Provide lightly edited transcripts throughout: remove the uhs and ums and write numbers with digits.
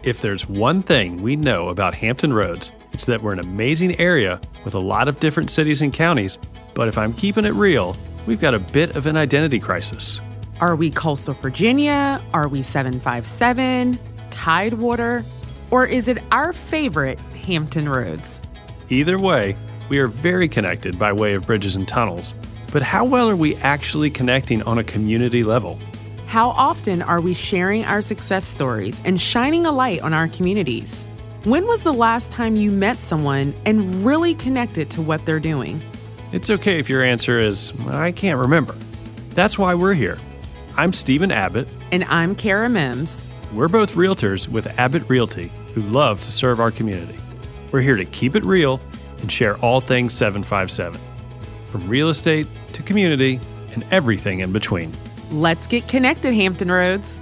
If there's one thing we know about Hampton Roads, it's that we're an amazing area with a lot of different cities and counties, but if I'm keeping it real, we've got a bit of an identity crisis. Are we coastal Virginia? Are we 757? Tidewater? Or is it our favorite Hampton Roads? Either way, we are very connected by way of bridges and tunnels, but how well are we actually connecting on a community level? How often are we sharing our success stories and shining a light on our communities? When was the last time you met someone and really connected to what they're doing? It's okay if your answer is, I can't remember. That's why we're here. I'm Stephen Abbitt. And I'm Kara Mims. We're both realtors with Abbitt Realty who love to serve our community. We're here to keep it real and share all things 757, from real estate to community and everything in between. Let's get connected, Hampton Roads.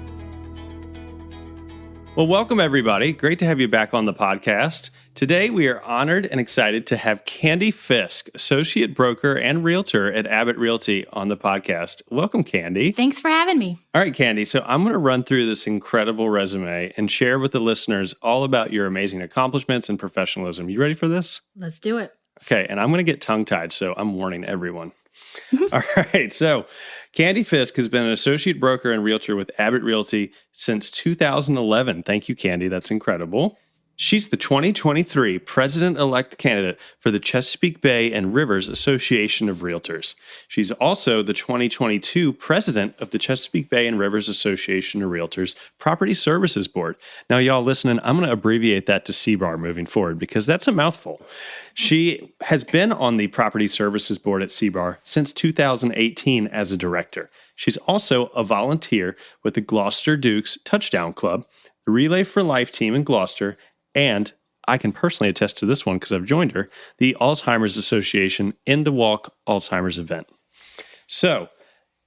Well, welcome everybody. Great to have you back on the podcast. Today, we are honored and excited to have Kandy Fisk, associate broker and realtor at Abbitt Realty, on the podcast. Welcome, Kandy. Thanks for having me. All right, Kandy. So I'm going to run through this incredible resume and share with the listeners all about your amazing accomplishments and professionalism. You ready for this? Let's do it. Okay, and I'm going to get tongue-tied, so I'm warning everyone. All right, so Kandy Fisk has been an associate broker and realtor with Abbitt Realty since 2011. Thank you, Kandy. That's incredible. She's the 2023 president-elect candidate for the Chesapeake Bay and Rivers Association of Realtors. She's also the 2022 president of the Chesapeake Bay and Rivers Association of Realtors Property Services Board. Now, y'all listening, I'm going to abbreviate that to CBAR moving forward because that's a mouthful. She has been on the Property Services Board at CBAR since 2018 as a director. She's also a volunteer with the Gloucester Dukes Touchdown Club, the Relay for Life team in Gloucester, and I can personally attest to this one because I've joined her, the Alzheimer's Association In to Walk Alzheimer's event. So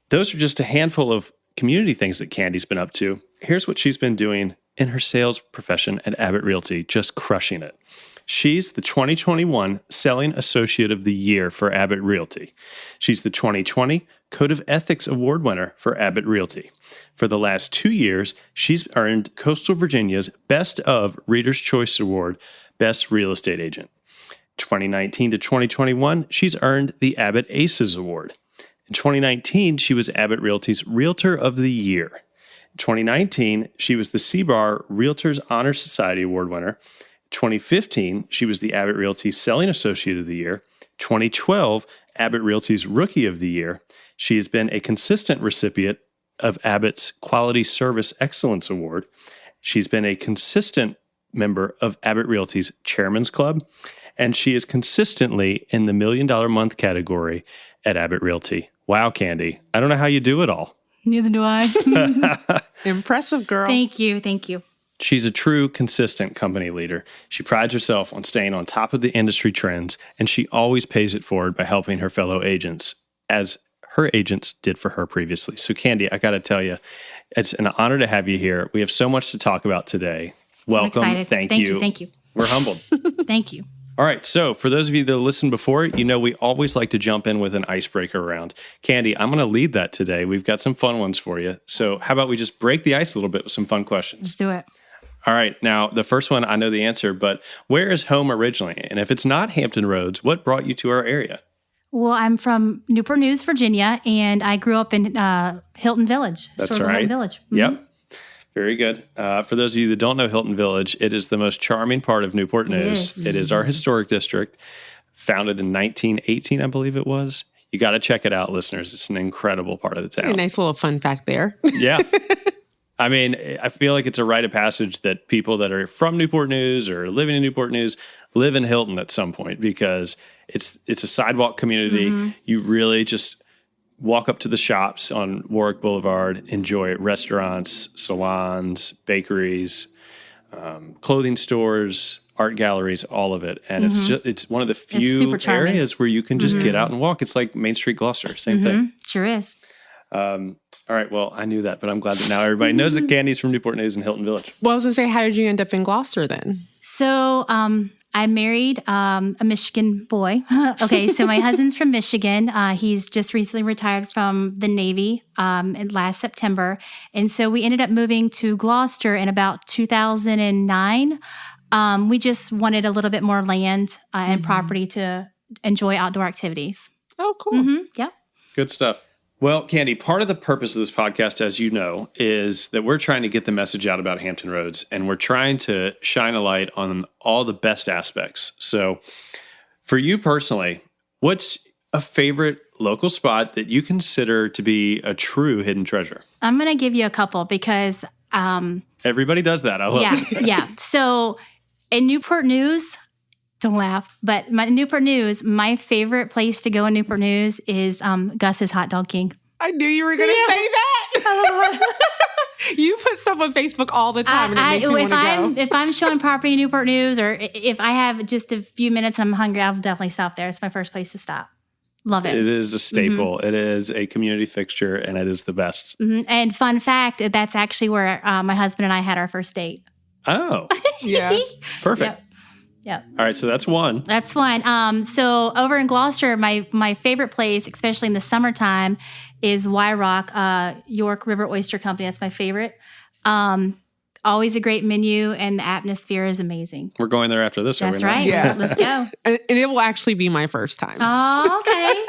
those are just a handful of community things that Kandy's been up to. Here's what she's been doing in her sales profession at Abbitt Realty, just crushing it. She's the 2021 Selling Associate of the Year for Abbitt Realty. She's the 2020 Code of Ethics Award winner for Abbitt Realty. For the last 2 years, she's earned Coastal Virginia's Best of Reader's Choice Award, Best Real Estate Agent. 2019 to 2021, she's earned the Abbitt Aces Award. In 2019, she was Abbitt Realty's Realtor of the Year. In 2019, she was the CBAR Realtors Honor Society Award winner. 2015, she was the Abbitt Realty Selling Associate of the Year. 2012, Abbitt Realty's Rookie of the Year. She has been a consistent recipient of Abbitt's Quality Service Excellence Award. She's been a consistent member of Abbitt Realty's Chairman's Club, and she is consistently in the $1 Million Month category at Abbitt Realty. Wow, Kandy. I don't know how you do it all. Neither do I. Impressive, girl. Thank you. Thank you. She's a true, consistent company leader. She prides herself on staying on top of the industry trends, and she always pays it forward by helping her fellow agents, as her agents did for her previously. So, Kandy, I got to tell you, it's an honor to have you here. We have so much to talk about today. Welcome. I'm excited. Thank you. Thank you. We're humbled. Thank you. All right. So for those of you that listened before, you know we always like to jump in with an icebreaker round. Kandy, I'm going to lead that today. We've got some fun ones for you. So how about we just break the ice a little bit with some fun questions? Let's do it. All right. Now, the first one, I know the answer, but where is home originally? And if it's not Hampton Roads, what brought you to our area? Well, I'm from Newport News, Virginia, and I grew up in Hilton Village. That's right. Hilton Village. Mm-hmm. Yep. Very good. For those of you that don't know Hilton Village, it is the most charming part of Newport News. It is our historic district, founded in 1918, I believe it was. You got to check it out, listeners. It's an incredible part of the town. A nice little fun fact there. Yeah. I mean, I feel like it's a rite of passage that people that are from Newport News or living in Newport News live in Hilton at some point because it's a sidewalk community. Mm-hmm. You really just walk up to the shops on Warwick Boulevard, enjoy restaurants, salons, bakeries, clothing stores, art galleries, all of it. And it's one of the few areas where you can just get out and walk. It's like Main Street Gloucester, same thing. Sure is. All right, well, I knew that, but I'm glad that now everybody knows that Kandy's from Newport News and Hilton Village. Well, I was going to say, how did you end up in Gloucester then? So I married a Michigan boy. Okay, so my husband's from Michigan. He's just recently retired from the Navy in last September. And so we ended up moving to Gloucester in about 2009. We just wanted a little bit more land and property to enjoy outdoor activities. Oh, cool. Yeah. Good stuff. Well, Kandy, part of the purpose of this podcast, as you know, is that we're trying to get the message out about Hampton Roads, and we're trying to shine a light on all the best aspects. So for you personally, what's a favorite local spot that you consider to be a true hidden treasure? I'm going to give you a couple because... everybody does that. I love it. Yeah. So in Newport News... Don't laugh. But Newport News, my favorite place to go in Newport News is Gus's Hot Dog King. I knew you were going to say that. You put stuff on Facebook all the time, and it makes me want to go. If I'm showing property in Newport News, or if I have just a few minutes and I'm hungry, I'll definitely stop there. It's my first place to stop. Love it. It is a staple. It is a community fixture, and it is the best. And fun fact, that's actually where my husband and I had our first date. Oh. Yeah. Perfect. Yep. All right, so that's one. That's one. So over in Gloucester, my favorite place, especially in the summertime, is 𝐲𝐢𝐭𝐡, York River Oyster Company. That's my favorite. Always a great menu, and the atmosphere is amazing. We're going there after this. That's are we not? right. Yeah. Let's go. And it will actually be my first time. Oh, okay.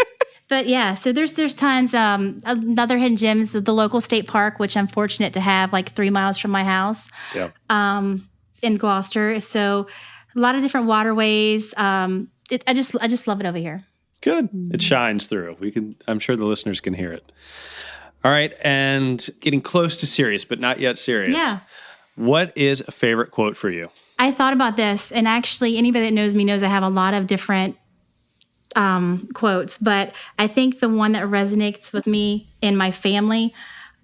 But yeah, so there's tons. Another hidden gem is the local state park, which I'm fortunate to have like 3 miles from my house. Yep. In Gloucester. So a lot of different waterways. I just love it over here. Good. It shines through. I'm sure the listeners can hear it. All right. And getting close to serious, but not yet serious. Yeah. What is a favorite quote for you? I thought about this, and actually anybody that knows me knows I have a lot of different quotes, but I think the one that resonates with me and my family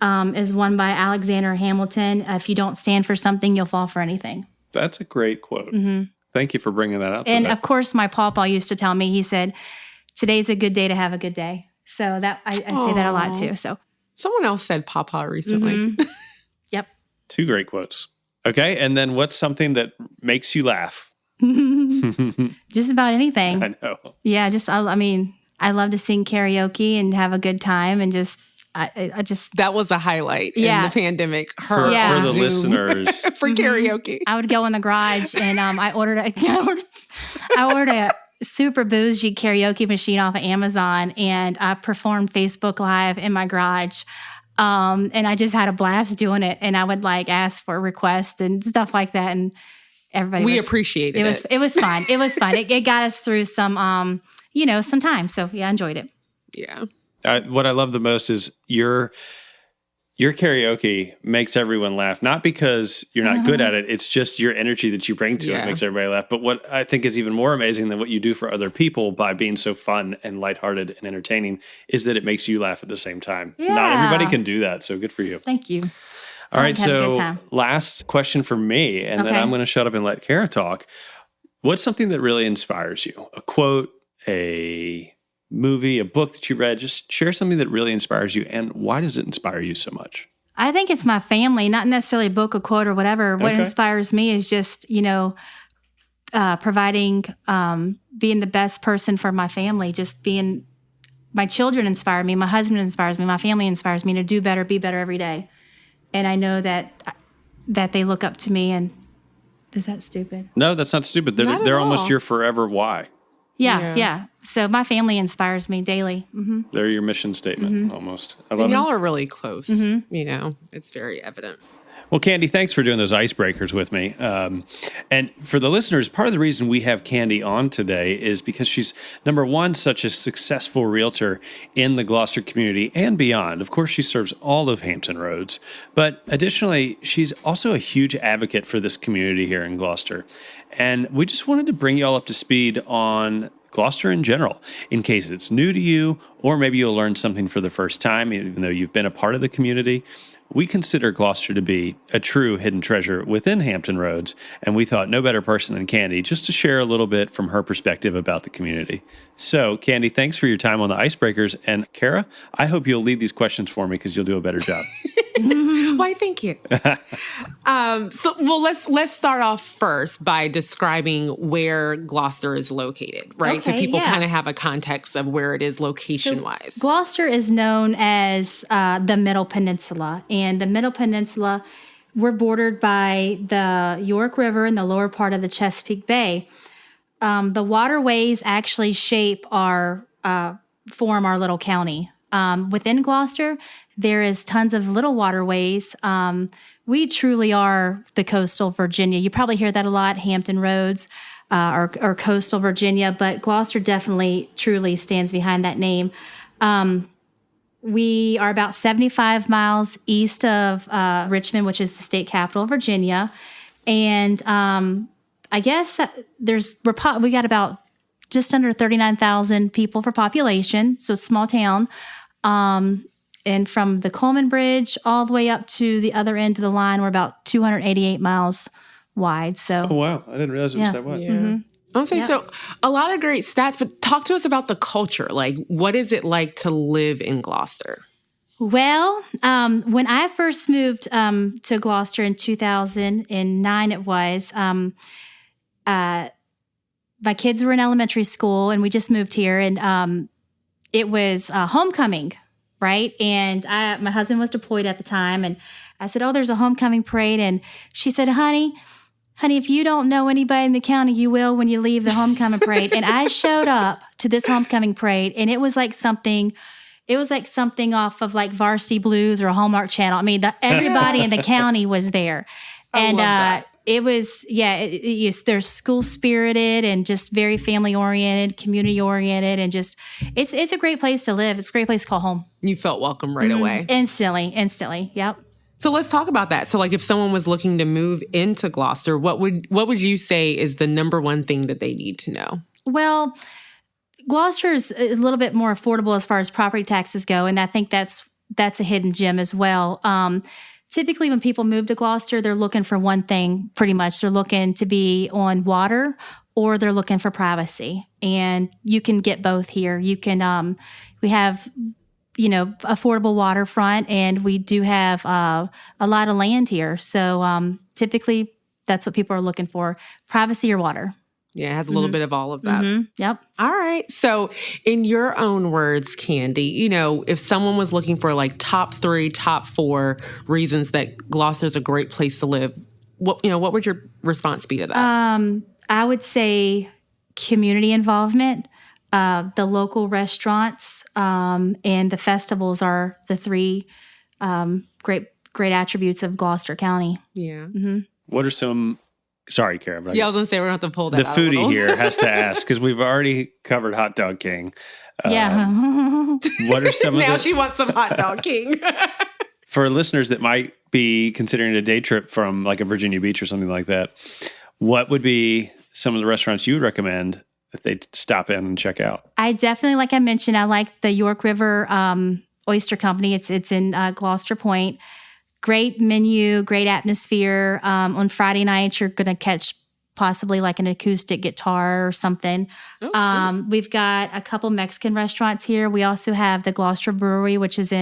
is one by Alexander Hamilton. If you don't stand for something, you'll fall for anything. That's a great quote. Thank you for bringing that out. And today. of course, my pawpaw used to tell me, he said, today's a good day to have a good day. So that I say that a lot too. So someone else said pawpaw recently. Yep. Two great quotes. Okay. And then what's something that makes you laugh? Just about anything. I know. Yeah. I love to sing karaoke and have a good time, and I just That was a highlight in the pandemic. For the listeners. For karaoke. I would go in the garage and I ordered a super bougie karaoke machine off of Amazon, and I performed Facebook Live in my garage. And I just had a blast doing it, and I would ask for requests and stuff like that, and everybody appreciated it. It was fun. It was fun. It got us through some some time. So yeah, I enjoyed it. Yeah. What I love the most is your karaoke makes everyone laugh, not because you're not good at it. It's just your energy that you bring to it makes everybody laugh. But what I think is even more amazing than what you do for other people by being so fun and lighthearted and entertaining is that it makes you laugh at the same time. Yeah. Not everybody can do that. So good for you. Thank you. All right. Have a good So time. last question for me, and then I'm going to shut up and let Kara talk. What's something that really inspires you? A quote, a movie, a book that you read? Just share something that really inspires you, and why does it inspire you so much? I think it's my family, not necessarily a book, a quote, or whatever. What inspires me is just, providing, being the best person for my family, just being, my children inspire me, my husband inspires me, my family inspires me to do better, be better every day. And I know that they look up to me. And is that stupid? No, that's not stupid. They're almost your forever why. Yeah. So my family inspires me daily. Mm-hmm. They're your mission statement almost. I love And y'all it. are really close. It's very evident. Well, Kandy, thanks for doing those icebreakers with me. And for the listeners, part of the reason we have Kandy on today is because she's, number one, such a successful realtor in the Gloucester community and beyond. Of course, she serves all of Hampton Roads. But additionally, she's also a huge advocate for this community here in Gloucester. And we just wanted to bring you all up to speed on Gloucester in general, in case it's new to you, or maybe you'll learn something for the first time, even though you've been a part of the community. We consider Gloucester to be a true hidden treasure within Hampton Roads, and we thought no better person than Kandy just to share a little bit from her perspective about the community. So, Kandy, thanks for your time on the Icebreakers, and Kara, I hope you'll lead these questions for me because you'll do a better job. Why, thank you. Let's start off first by describing where Gloucester is located, right? So people kind of have a context of where it is location-wise. So Gloucester is known as the Middle Peninsula, and the Middle Peninsula, we're bordered by the York River and the lower part of the Chesapeake Bay. The waterways actually form our little county. Within Gloucester, there is tons of little waterways. We truly are the coastal Virginia. You probably hear that a lot, Hampton Roads or coastal Virginia, but Gloucester definitely truly stands behind that name. We are about 75 miles east of Richmond, which is the state capital of Virginia. And I guess we got about just under 39,000 people for population, so small town. And from the Coleman Bridge all the way up to the other end of the line, we're about 288 miles wide. So, oh, wow. I didn't realize it was that wide. Yeah. Mm-hmm. Okay, so a lot of great stats, but talk to us about the culture. Like, what is it like to live in Gloucester? Well, when I first moved to Gloucester in 2009, it was, my kids were in elementary school and we just moved here, and it was homecoming, right? And my husband was deployed at the time, and I said, oh, there's a homecoming parade. And she said, honey, if you don't know anybody in the county, you will when you leave the homecoming parade. And I showed up to this homecoming parade, and it was like something off of like Varsity Blues or a Hallmark Channel. I mean, everybody in the county was there. And it was, they're school spirited and just very family oriented, community oriented, and just, it's a great place to live. It's a great place to call home. You felt welcome right away. Instantly. Yep. So let's talk about that. So like if someone was looking to move into Gloucester, what would you say is the number one thing that they need to know? Well, Gloucester is a little bit more affordable as far as property taxes go, and I think that's a hidden gem as well. Typically, when people move to Gloucester, they're looking for one thing pretty much. They're looking to be on water, or they're looking for privacy. And you can get both here. You can, we have, affordable waterfront, and we do have a lot of land here. So typically, that's what people are looking for, privacy or water. Yeah, it has a little bit of all of that. Mm-hmm. Yep. All right. So in your own words, Kandy, if someone was looking for like top 3, top 4 reasons that Gloucester is a great place to live, what would your response be to that? I would say community involvement, the local restaurants, and the festivals are the 3 great attributes of Gloucester County. Yeah. Mm-hmm. What are some... Sorry, Kara. But I was going to say we're going to have to pull that the out. The foodie here has to ask, because we've already covered Hot Dog King. What are some of Now she wants some Hot Dog King. For listeners that might be considering a day trip from like a Virginia Beach or something like that, what would be some of the restaurants you would recommend that they'd stop in and check out? I definitely, like I mentioned, I like the York River Oyster Company. It's in Gloucester Point. Great menu, great atmosphere. On Friday nights, you're going to catch possibly like an acoustic guitar or something. Oh, we've got a couple Mexican restaurants here. We also have the Gloucester Brewery, which is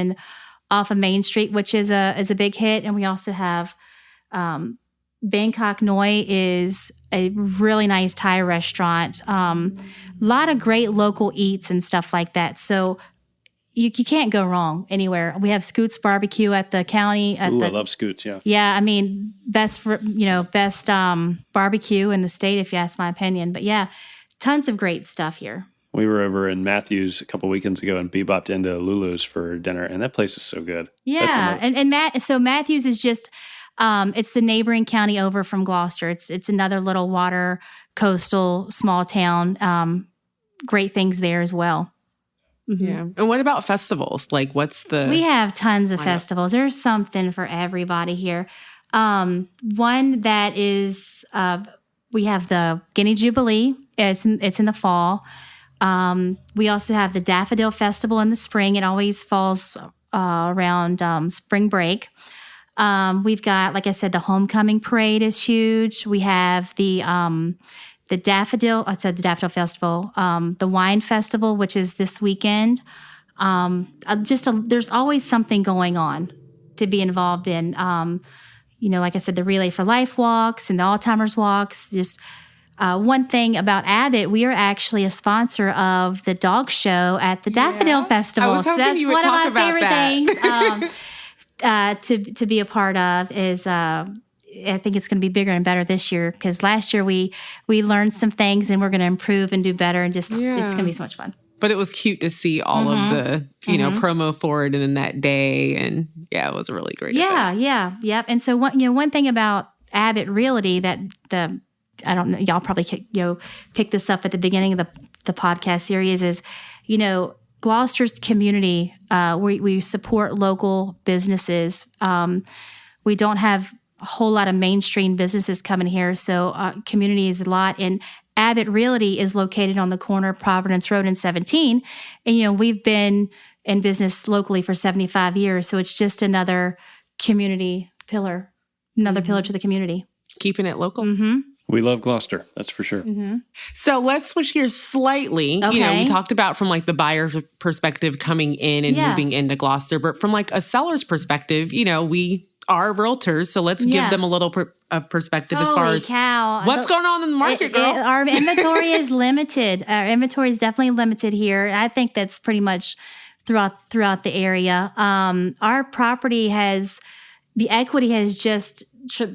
off of Main Street, which is a big hit. And we also have 𝐤𝐞𝐭 𝐂𝐨𝐬 is a really nice Thai restaurant. A lot of great local eats and stuff like that. So you can't go wrong anywhere. We have Scoots Barbecue at the county. I love Scoots, yeah. Yeah, I mean, best barbecue in the state, if you ask my opinion. But yeah, tons of great stuff here. We were over in Matthews a couple weekends ago and bebopped into Lulu's for dinner, and that place is so good. Yeah, so Matthews is just, it's the neighboring county over from Gloucester. It's another little water coastal small town. Great things there as well. Mm-hmm. Yeah. And what about festivals? Like we have tons of festivals. There's something for everybody here. One that is, we have the Guinea Jubilee. It's in the fall. We also have the Daffodil Festival in the spring. It always falls around spring break. We've got, like I said, the homecoming parade is huge. We have the Daffodil, I said the Daffodil Festival, the Wine Festival, which is this weekend. There's always something going on to be involved in. Like I said, the Relay for Life walks and the Alzheimer's walks. Just one thing about Abbitt, we are actually a sponsor of the dog show at the Daffodil Festival. I was hoping you would talk about favorite things to be a part of is. I think it's going to be bigger and better this year because last year we learned some things and we're going to improve and do better and it's going to be so much fun. But it was cute to see all of the, promo for it and then that day. And it was a really great event. Yep. And so one thing about Abbitt Realty that I don't know, y'all probably picked this up at the beginning of the podcast series is, Gloucester's community, we support local businesses. We don't have a whole lot of mainstream businesses coming here, so community is a lot. And Abbitt Realty is located on the corner of Providence Road and 17. And, we've been in business locally for 75 years, so it's just another community pillar, another pillar to the community. Keeping it local. Mm-hmm. We love Gloucester, that's for sure. Mm-hmm. So let's switch gears slightly. Okay. We talked about from like the buyer's perspective coming in and moving into Gloucester, but from like a seller's perspective, we are realtors, so let's give them a little of perspective as far as what's going on in the market, girl. Our inventory is limited. Our inventory is definitely limited here. I think that's pretty much throughout the area. Our property the equity has just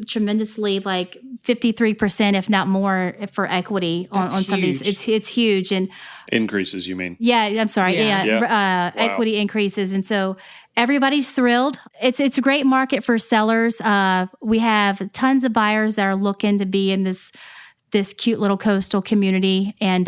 tremendously, like 53%, if not more, for equity on some of these. It's huge. And increases, you mean? Yeah, I'm sorry. Wow. Equity increases. And so everybody's thrilled. It's a great market for sellers. We have tons of buyers that are looking to be in this cute little coastal community. And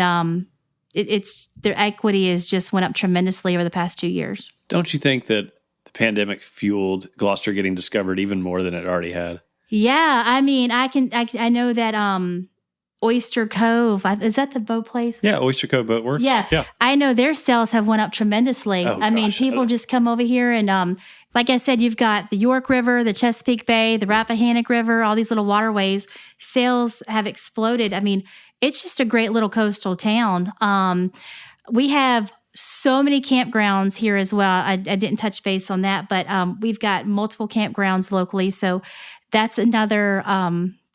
their equity has just went up tremendously over the past 2 years. Don't you think that the pandemic fueled Gloucester getting discovered even more than it already had? Yeah, I mean, I know that Oyster Cove, is that the boat place? Yeah, Oyster Cove Boat Works. Yeah. I know their sales have went up tremendously. Oh, I mean, people just come over here and like I said, you've got the York River, the Chesapeake Bay, the Rappahannock River, all these little waterways. Sales have exploded. I mean, it's just a great little coastal town. We have so many campgrounds here as well. I didn't touch base on that, but we've got multiple campgrounds locally. So that's another,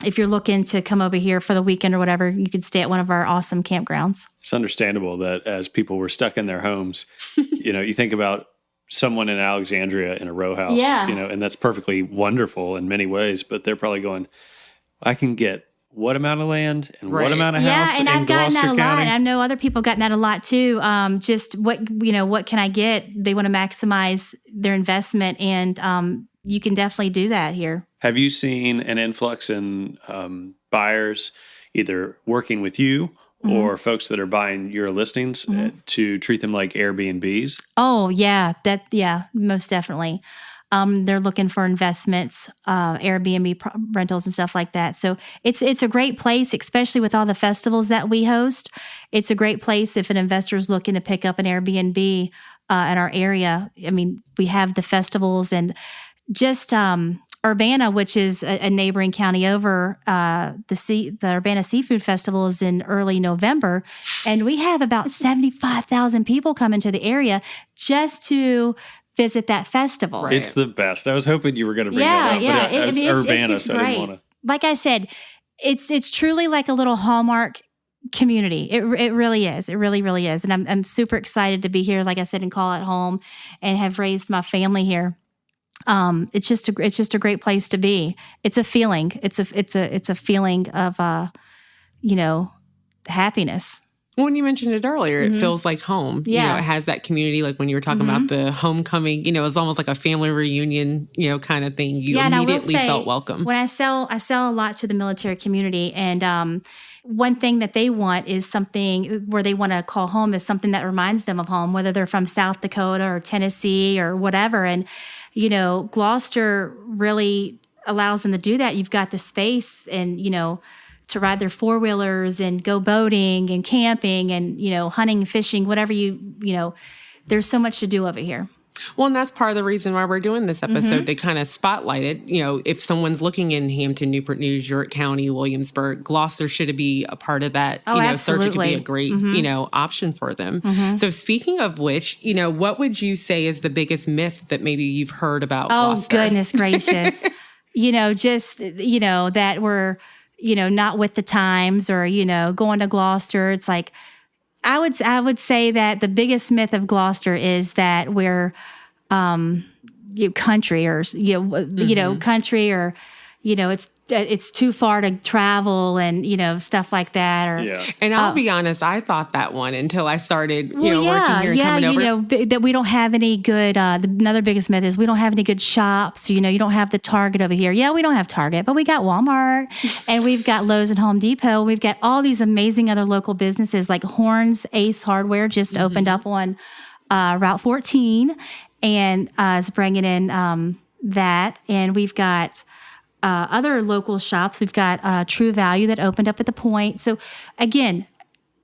if you're looking to come over here for the weekend or whatever, you could stay at one of our awesome campgrounds. It's understandable that as people were stuck in their homes, you think about someone in Alexandria in a row house, and that's perfectly wonderful in many ways, but they're probably going, I can get what amount of land and what amount of house in Gloucester County? Yeah, and I've gotten that a lot. And I know other people gotten that a lot too. Just what can I get? They want to maximize their investment, and you can definitely do that here. Have you seen an influx in buyers either working with you or folks that are buying your listings to treat them like Airbnbs? Oh, yeah. Most definitely. They're looking for investments, Airbnb rentals and stuff like that. So it's a great place, especially with all the festivals that we host. It's a great place if an investor is looking to pick up an Airbnb in our area. I mean, we have the festivals and just Urbana, which is a neighboring county over, the Urbana Seafood Festival is in early November, and we have about 75,000 people coming to the area just to visit that festival. Right. It's the best. I was hoping you were going to bring that up, but it's Urbana, so I didn't want to. Like I said, it's truly like a little Hallmark community. It really is. It really, really is. And I'm super excited to be here, like I said, and call it home and have raised my family here. It's just a great place to be. It's a feeling. It's a feeling of happiness. When you mentioned it earlier, it feels like home. Yeah. It has that community, like when you were talking about the homecoming, it's almost like a family reunion, kind of thing. You immediately felt welcome. When I sell a lot to the military community, and one thing that they want is something where they want to call home is something that reminds them of home, whether they're from South Dakota or Tennessee or whatever. And, Gloucester really allows them to do that. You've got the space and, to ride their four-wheelers and go boating and camping and, hunting, fishing, whatever there's so much to do over here. Well, and that's part of the reason why we're doing this episode, to kind of spotlight it. If someone's looking in Hampton, Newport News, York County, Williamsburg, Gloucester should be a part of that. Search. It could be a great, option for them. So speaking of which, what would you say is the biggest myth that maybe you've heard about Gloucester? Oh, goodness gracious. That we're, not with the times or, going to Gloucester. It's like, I would say that the biggest myth of Gloucester is that we're country or country or it's too far to travel and stuff like that. And I'll be honest, I thought that one until I started working here and coming over. That we don't have any good. Another biggest myth is we don't have any good shops. You don't have the Target over here. Yeah, we don't have Target, but we got Walmart and we've got Lowe's and Home Depot. We've got all these amazing other local businesses like Horns Ace Hardware just opened up on Route 14 and is bringing in that, and we've got. Other local shops. We've got True Value that opened up at the Point. So again,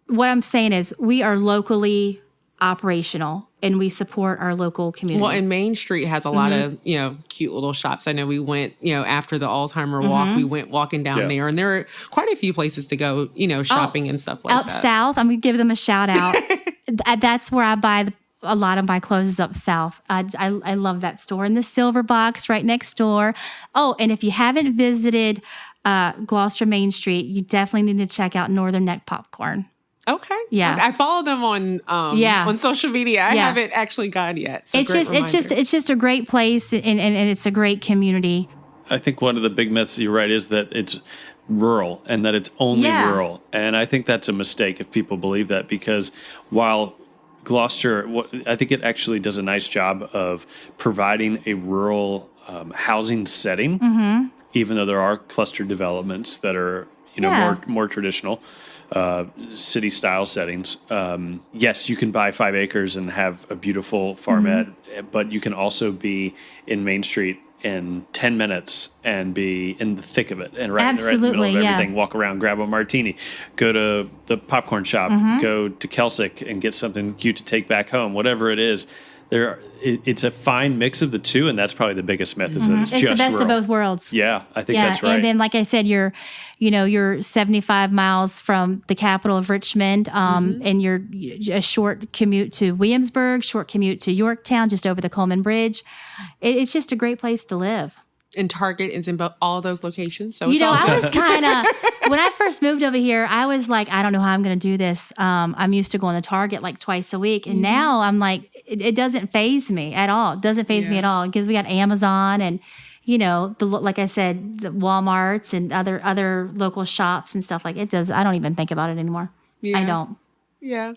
what I'm saying is we are locally operational and we support our local community. Well, and Main Street has a lot of, cute little shops. I know we went, after the Alzheimer walk, we went walking down there, and there are quite a few places to go, shopping and stuff like that. Up south, I'm going to give them a shout out. That's where I buy a lot of my clothes is up south. I love that store. And the Silver Box right next door. Oh, and if you haven't visited Gloucester Main Street, you definitely need to check out Northern Neck Popcorn. Okay. Yeah. I follow them on social media. I haven't actually gone yet. So it's just a great place and it's a great community. I think one of the big myths, you're right, is that it's rural and that it's only rural. And I think that's a mistake if people believe that, because while Gloucester, I think it actually does a nice job of providing a rural housing setting, even though there are cluster developments that are, more traditional city-style settings. Yes, you can buy 5 acres and have a beautiful farmette, but you can also be in Main Street in 10 minutes and be in the thick of it and right in the middle of everything. Walk around, grab a martini, go to the popcorn shop, go to 𝐤𝐿𝐴 and get something cute to take back home, whatever it is. It's a fine mix of the two, and that's probably the biggest myth is that it's just the best rural. of both worlds. Yeah, I think that's right. And then, like I said, you're 75 miles from the capital of Richmond, and you're a short commute to Williamsburg, short commute to Yorktown, just over the Coleman Bridge. It's just a great place to live. And Target is in all of those locations. So I was kind of, when I first moved over here, I was like, I don't know how I'm going to do this. I'm used to going to Target like twice a week. And now I'm like, it doesn't faze me at all. It doesn't faze me at all because we got Amazon and, like I said, the Walmarts and other local shops and stuff like it does. I don't even think about it anymore. I don't. Yeah.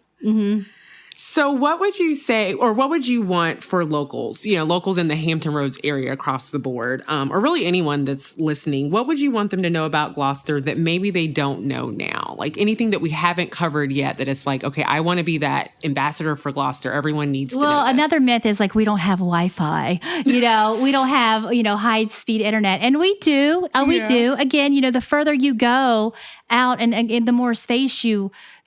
So what would you say, or what would you want for locals, locals in the Hampton Roads area across the board, or really anyone that's listening? What would you want them to know about Gloucester that maybe they don't know now? Like anything that we haven't covered yet that it's like, okay, I want to be that ambassador for Gloucester. Everyone needs to know Well, this. Another myth is like we don't have Wi-Fi. We don't have, high-speed internet. And we do. We do. Again, the further you go out and the more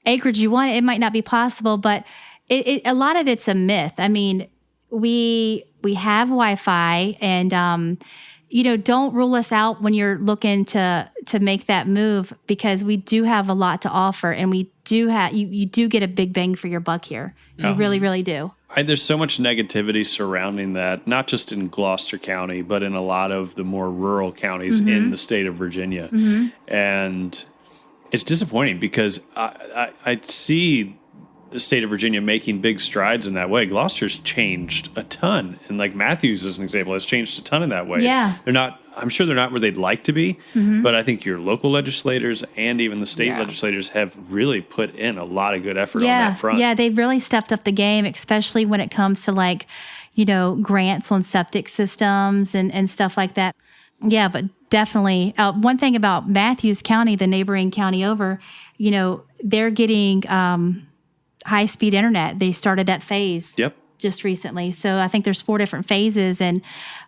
acreage you want, it might not be possible, but a lot of it's a myth. I mean, we have Wi-Fi, and don't rule us out when you're looking to make that move, because we do have a lot to offer, and we do have you do get a big bang for your buck here. You really, really do. There's so much negativity surrounding that, not just in Gloucester County, but in a lot of the more rural counties in the state of Virginia, and it's disappointing because I see the state of Virginia making big strides in that way. Gloucester's changed a ton. And like Matthews, as an example, has changed a ton in that way. Yeah. I'm sure they're not where they'd like to be, but I think your local legislators and even the state legislators have really put in a lot of good effort on that front. Yeah, they've really stepped up the game, especially when it comes to grants on septic systems and stuff like that. Yeah, but definitely. One thing about Matthews County, the neighboring county over, they're getting high-speed internet. They started that phase just recently. So I think there's 4 different phases. And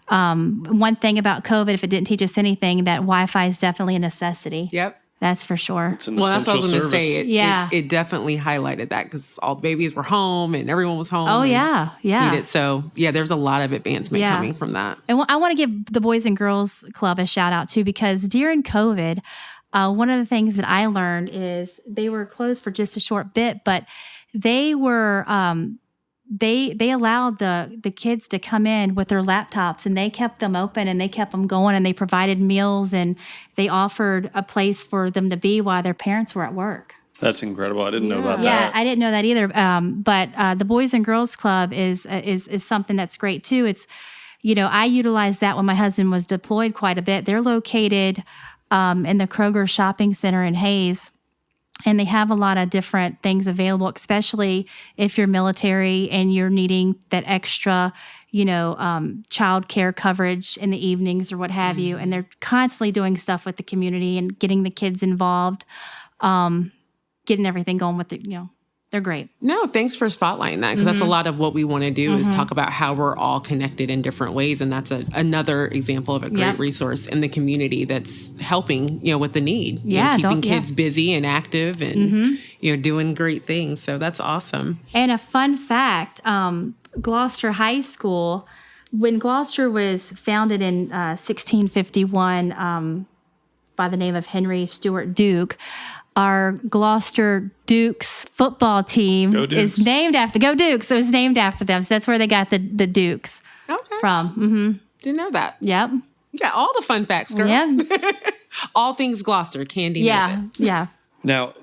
one thing about COVID, if it didn't teach us anything, that Wi-Fi is definitely a necessity. Yep. That's for sure. It's an Well, that's what I essential was going to service. say. It definitely highlighted that because all the babies were home and everyone was home. Oh, and yeah. needed. So, yeah, there's a lot of advancement coming from that. And I want to give the Boys and Girls Club a shout out too, because during COVID, one of the things that I learned is they were closed for just a short bit, but they were they allowed the kids to come in with their laptops, and they kept them open and they kept them going, and they provided meals, and they offered a place for them to be while their parents were at work. That's incredible. I didn't know about Yeah, that. I didn't know that either. But the Boys and Girls Club is something that's great too. It's, I utilized that when my husband was deployed quite a bit. They're located in the Kroger Shopping Center in Hayes. And they have a lot of different things available, especially if you're military and you're needing that extra, child care coverage in the evenings or what have you. And they're constantly doing stuff with the community and getting the kids involved, getting everything going with they're great. No, thanks for spotlighting that, because that's a lot of what we want to do is talk about how we're all connected in different ways. And that's another example of a great resource in the community that's helping, with the need. Keeping kids busy and active and, doing great things. So that's awesome. And a fun fact, Gloucester High School, when Gloucester was founded in 1651 by the name of Henry Stuart Duke, our Gloucester Dukes football team is named after Dukes. So it's named after them. So that's where they got the Dukes from. Mm-hmm. Didn't know that. Yep. You got all the fun facts, girl. Yeah. All things Gloucester. Kandy knows it. Yeah. Now,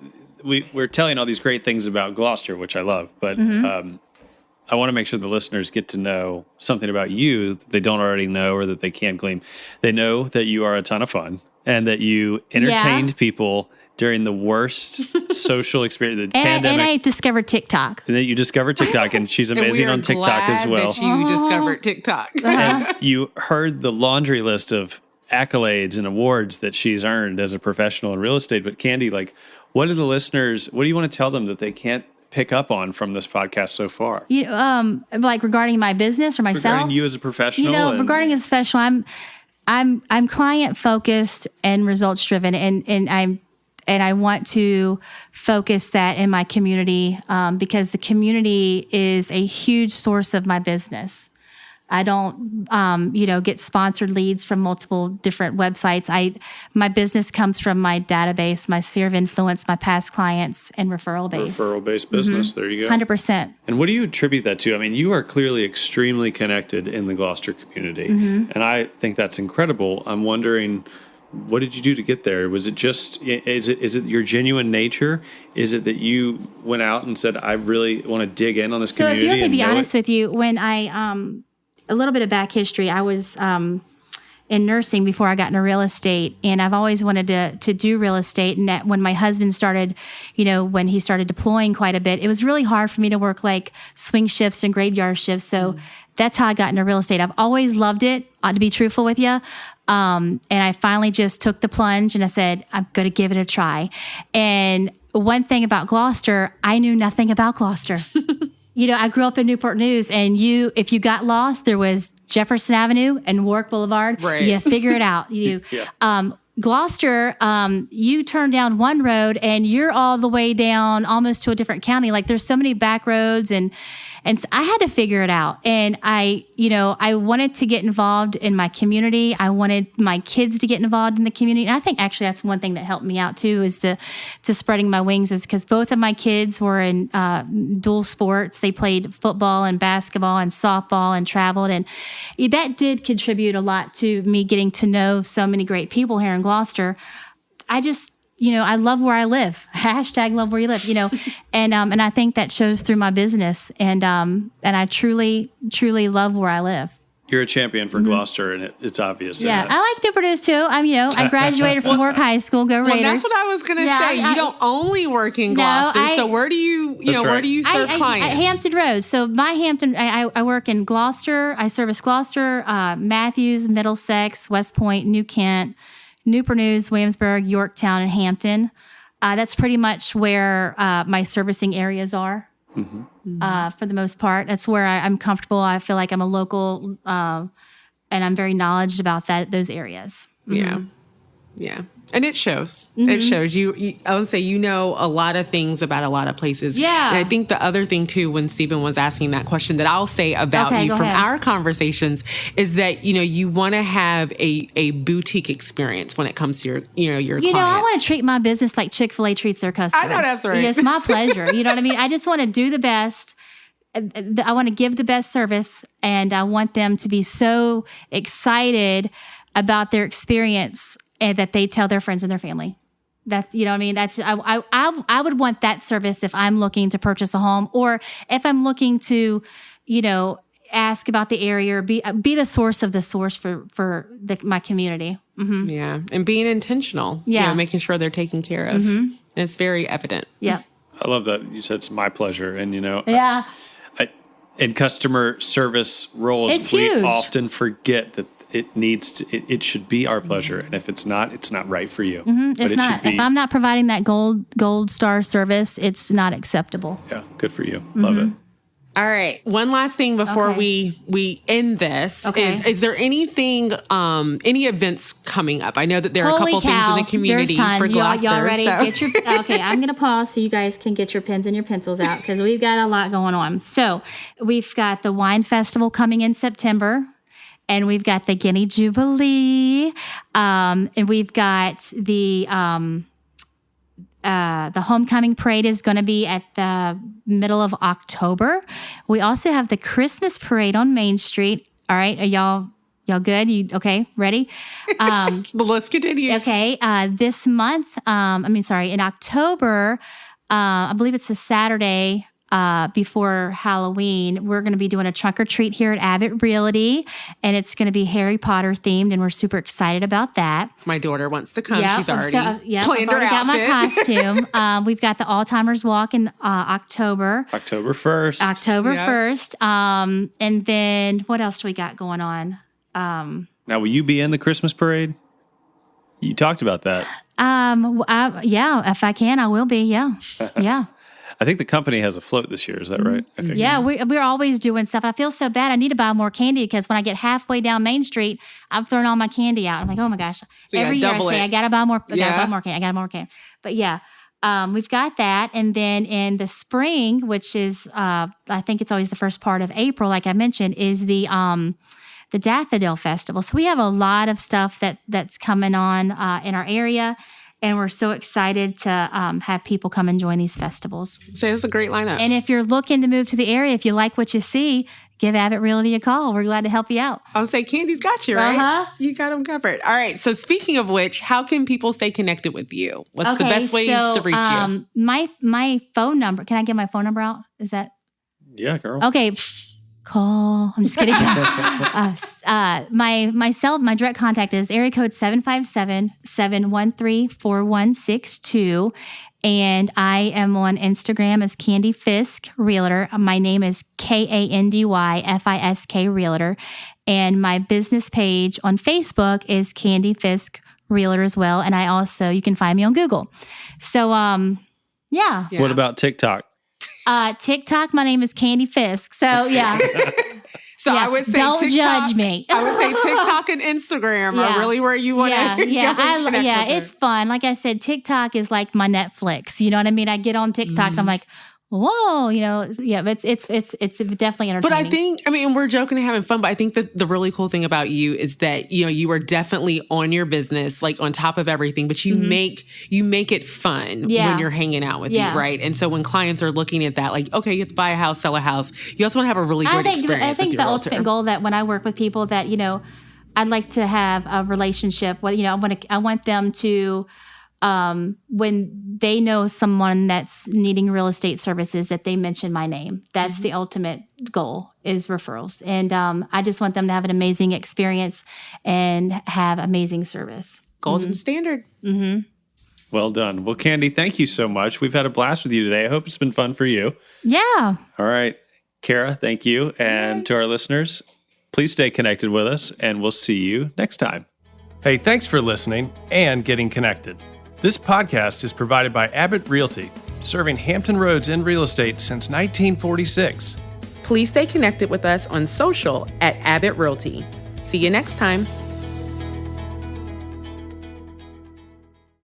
we're telling all these great things about Gloucester, which I love, but I want to make sure the listeners get to know something about you that they don't already know or that they can glean. They know that you are a ton of fun and that you entertained people during the worst social experience, the pandemic. And I discovered TikTok. And then you discovered TikTok, and she's amazing on TikTok as well. That you discovered TikTok. And you heard the laundry list of accolades and awards that she's earned as a professional in real estate. But Kandy, what do you want to tell them that they can't pick up on from this podcast so far? Regarding my business or myself? Regarding you as a professional? Regarding as a professional, I'm client focused and results driven, and I want to focus that in my community because the community is a huge source of my business. I don't, get sponsored leads from multiple different websites. My business comes from my database, my sphere of influence, my past clients, and referral base. Referral-based business. There you go. 100%. And what do you attribute that to? I mean, you are clearly extremely connected in the Gloucester community, and I think that's incredible. I'm wondering, what did you do to get there? Was it just, is it your genuine nature? Is it that you went out and said, I really want to dig in on this community? So if you let me be honest with you, when a little bit of back history, I was in nursing before I got into real estate, and I've always wanted to do real estate. And that when my husband started, when he started deploying quite a bit, it was really hard for me to work swing shifts and graveyard shifts. So that's how I got into real estate. I've always loved it, to be truthful with you. And I finally just took the plunge and I said, I'm going to give it a try. And one thing about Gloucester, I knew nothing about Gloucester. I grew up in Newport News, and if you got lost, there was Jefferson Avenue and Warwick Boulevard. Right. You figure it out. Gloucester, you turn down one road and you're all the way down almost to a different county. There's so many back roads, and so I had to figure it out. And I wanted to get involved in my community. I wanted my kids to get involved in the community. And I think actually that's one thing that helped me out too, is to spreading my wings, is because both of my kids were in dual sports. They played football and basketball and softball and traveled. And that did contribute a lot to me getting to know so many great people here in Gloucester. I just, I love where I live. # love where you live, and I think that shows through my business. And I truly, truly love where I live. You're a champion for Gloucester, and it's obvious. Yeah, I like Newport News too. I graduated from Warwick High School. Go Raiders. Well, that's what I was going to say. You don't only work in Gloucester. So where do you, where do you serve clients? At Hampton Roads. So I work in Gloucester. I service Gloucester, Matthews, Middlesex, West Point, New Kent, Newport News, Williamsburg, Yorktown, and Hampton. That's pretty much where my servicing areas are. For the most part. That's where I'm comfortable. I feel like I'm a local, and I'm very knowledgeable about those areas. Yeah. And it shows. It shows. I would say you know a lot of things about a lot of places. Yeah. And I think the other ththing, too, when Stephen was asking that question that I'll say about you from our conversations is that, you want to have a boutique experience when it comes to your clients. I want to treat my business like Chick-fil-A treats their customers. I know that's right. It's my pleasure. You know what I mean? I just want to do the best. I want to give the best service, and I want them to be so excited about their experience and that they tell their friends and their family. That's, you know what I mean? That's, I would want that service if I'm looking to purchase a home, or if I'm looking to, ask about the area, or be the source for my community. Mm-hmm. Yeah. And being intentional. Yeah. Making sure they're taken care of. Mm-hmm. And it's very evident. Yeah. I love that you said it's my pleasure. And, yeah. In customer service roles, it's we huge. often forget that it should be our pleasure. And if it's not right for you. Mm-hmm. But it's not. If I'm not providing that gold star service, it's not acceptable. Yeah. Good for you. Love it. All right. One last thing before we end this is there anything, any events coming up? I know that there are a couple things in the community for Gloucester. Y'all ready? Okay, I'm going to pause so you guys can get your pens and your pencils out because we've got a lot going on. So we've got the Wine Festival coming in September. And we've got the Guinea Jubilee. And we've got the Homecoming Parade is going to be at the middle of October. We also have the Christmas Parade on Main Street. All right. Are y'all good? Okay. Ready? The list continues. Okay. This month, in October, I believe it's a Saturday, before Halloween, we're going to be doing a trunk or treat here at Abbitt Realty, and it's going to be Harry Potter themed, and we're super excited about that. My daughter wants to come. Yep. She's already planned her outfit. Got my costume. We've got the Alzheimer's Walk in October. October 1st. October 1st. And then what else do we got going on? Now, will you be in the Christmas parade? You talked about that. Yeah, if I can, I will be. Yeah. Yeah. I think the company has a float this year. Is that right? Okay. Yeah, we're always doing stuff. I feel so bad. I need to buy more candy because when I get halfway down Main Street, I'm throwing all my candy out. I'm like, oh my gosh. So every year I say, I got to buy more. I got to buy more candy. I got to buy more candy. But yeah, we've got that. And then in the spring, which is, I think it's always the first part of April, like I mentioned, is the Daffodil Festival. So we have a lot of stuff that's coming on in our area. And we're so excited to have people come and join these festivals. So it's a great lineup. And if you're looking to move to the area, if you like what you see, give Abbitt Realty a call. We're glad to help you out. I'll say Kandy's got you, right? Uh-huh. You got them covered. All right. So speaking of which, how can people stay connected with you? What's the best ways to reach you? My phone number. Can I get my phone number out? Is that? Yeah, girl. Okay. Call. I'm just kidding. My direct contact is area code 757-713-4162. And I am on Instagram as Kandy Fisk Realtor. My name is Kandy Realtor. And my business page on Facebook is Kandy Fisk Realtor as well. And you can find me on Google. So, yeah. What about TikTok? TikTok, my name is Kandy Fisk. So, yeah. So I would say don't TikTok, judge me. I would say TikTok and Instagram are really where you want to it's fun. Like I said, TikTok is like my Netflix. You know what I mean? I get on TikTok and I'm like, whoa, but it's definitely entertaining. But I think, we're joking and having fun, but I think that the really cool thing about you is that, you are definitely on your business, like on top of everything, but you make it fun when you're hanging out with you, right? And so when clients are looking at that, like, okay, you have to buy a house, sell a house, you also want to have a really great experience. I think the ultimate goal that when I work with people that, I'd like to have a relationship, I want them to, when they know someone that's needing real estate services, that they mention my name. That's the ultimate goal, is referrals. And I just want them to have an amazing experience and have amazing service. Golden standard. Mm-hmm. Well done. Well, Kandy, thank you so much. We've had a blast with you today. I hope it's been fun for you. Yeah. All right. Kara, thank you. And to our listeners, please stay connected with us, and we'll see you next time. Hey, thanks for listening and getting connected. This podcast is provided by Abbitt Realty, serving Hampton Roads in real estate since 1946. Please stay connected with us on social at Abbitt Realty. See you next time.